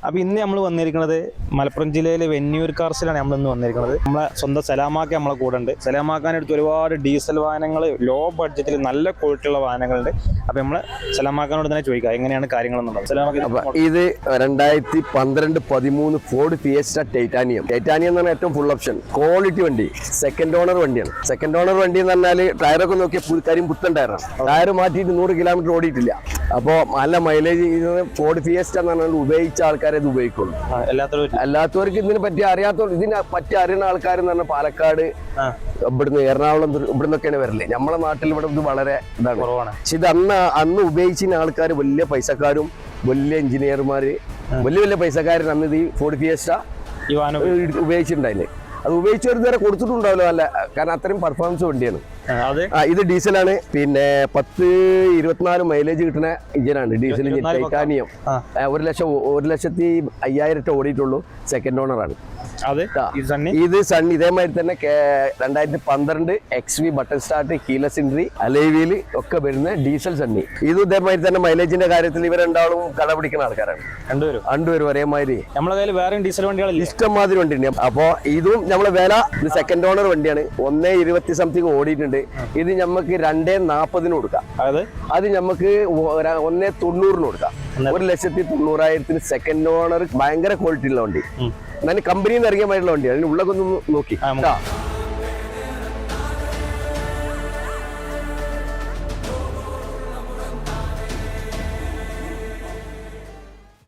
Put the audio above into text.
അപ്പോൾ ഇന്ന് നമ്മൾ വന്നിരിക്കുന്നത് മലപ്പുറം ജില്ലയിലെ വെന്നിയൂർ കാർസിലാണ് നമ്മൾ ഇന്ന് വന്നിരിക്കുന്നത്. നമ്മളെ സ്വന്തം സലാമാക്ക നമ്മളെ കൂടെ ഉണ്ട്. സലാമാക്കാനടുത്ത് ഒരുപാട് ഡീസൽ വാഹനങ്ങൾ ലോ ബഡ്ജറ്റിൽ നല്ല ക്വാളിറ്റിയുള്ള വാഹനങ്ങളുണ്ട്. അപ്പോൾ നമ്മൾ സലാമാക്കാനോട് തന്നെ ചോദിക്കാം എങ്ങനെയാണ് കാര്യങ്ങളെന്നുള്ളത്. ഇത് 2012-13 ഫോർഡ് ഫിയസ്റ്റ ടൈറ്റാനിയം എന്ന് പറഞ്ഞാൽ ഏറ്റവും ഫുൾ ഓപ്ഷൻ ക്വാളിറ്റി വണ്ടി, സെക്കൻഡ് ഓണർ വണ്ടിയാണ്. സെക്കൻഡ് ഓണർ വണ്ടി എന്ന് പറഞ്ഞാൽ ടയറൊക്കെ നോക്കിയാൽ കാര്യം പുത്തൻ ടയറാണ്. ടയർ മാറ്റിയിട്ട് 100 കിലോമീറ്റർ ഓടിയിട്ടില്ല. അപ്പോൾ നല്ല മൈലേജ് ഫോർഡ് ഫിയസ്റ്റ എന്ന് പറഞ്ഞാൽ ഉപയോഗിച്ച ആൾക്കാരെ ഇത് ഉപയോഗിക്കുള്ളൂ. അല്ലാത്തവർക്ക് ഇതിനെ പറ്റി അറിയാത്തവർ, ഇതിനെ പറ്റി അറിയുന്ന ആൾക്കാർ എന്ന് പറഞ്ഞാൽ പാലക്കാട്, ഇവിടുന്ന് എറണാകുളം, ഇവിടുന്നൊക്കെയാണ് വരല്ലേ. നമ്മളെ നാട്ടിൽ ഇവിടെ ഇത് വളരെ ഇതാണ്. പക്ഷെ ഇത് അന്ന് ഉപയോഗിച്ചിരുന്ന ആൾക്കാർ വലിയ പൈസക്കാരും വലിയ എഞ്ചിനീയർമാര്, വലിയ പൈസക്കാരൻ അന്ന് ഇത് ഫോർഡ് ഫിയസ്റ്റ ഉപയോഗിച്ചിട്ടുണ്ടായില്ലേ. അത് ഉപയോഗിച്ചവർ ഇതുവരെ കൊടുത്തിട്ടുണ്ടാവല്ലോ. അല്ല, കാരണം അത്രയും പെർഫോമൻസ് വണ്ടിയാണ്. ഇത് ഡീസലാണ്. പിന്നെ 10-24 മൈലേജ് കിട്ടുന്ന ഇഞ്ചിനാണ് ഡീസൽ ഇഞ്ചിൻ, ടൈറ്റാനിയം. 1,05,000 ഓടിയിട്ടുള്ളൂ. സെക്കൻഡ് ഓണറാണ്. ഇത് സണ്ണി ഇതേമാതിരി തന്നെ 2012 XV button start, keyless entry, alloy wheel ഒക്കെ വരുന്ന ഡീസൽ സണ്ണി. ഇത് ഇതേമാതിരി തന്നെ മൈലേജിന്റെ കാര്യത്തിൽ ഇവർ രണ്ടാളും കടപിടിക്കുന്ന ആൾക്കാരാണ്. രണ്ടുപേരും ഒരേമാതിരി. നമ്മളെ കയ്യിൽ വേറെ ഡീസൽ വണ്ടികൾ ഇഷ്ടംമാതിരി വണ്ടി ഉണ്ട്. അപ്പൊ ഇതും നമ്മളെ വില, ഇത് സെക്കൻഡ് ഓണർ വണ്ടിയാണ്. 1,20 സംതിങ് ഓടിയിട്ടുണ്ട്. ഇത് നമുക്ക് 2,40 കൊടുക്കാം. അത് നമുക്ക് 1,90 കൊടുക്കാം. 1,90,000 സെക്കൻഡ് ഓണർ ഭയങ്കര ക്വാളിറ്റി ഉള്ള വണ്ടി. ഞാൻ കമ്പനിയിൽ നിന്ന് ഇറങ്ങിയ വണ്ടിയാണ്. അതിന് ഉള്ളൊക്കെ ഒന്ന് നോക്കി.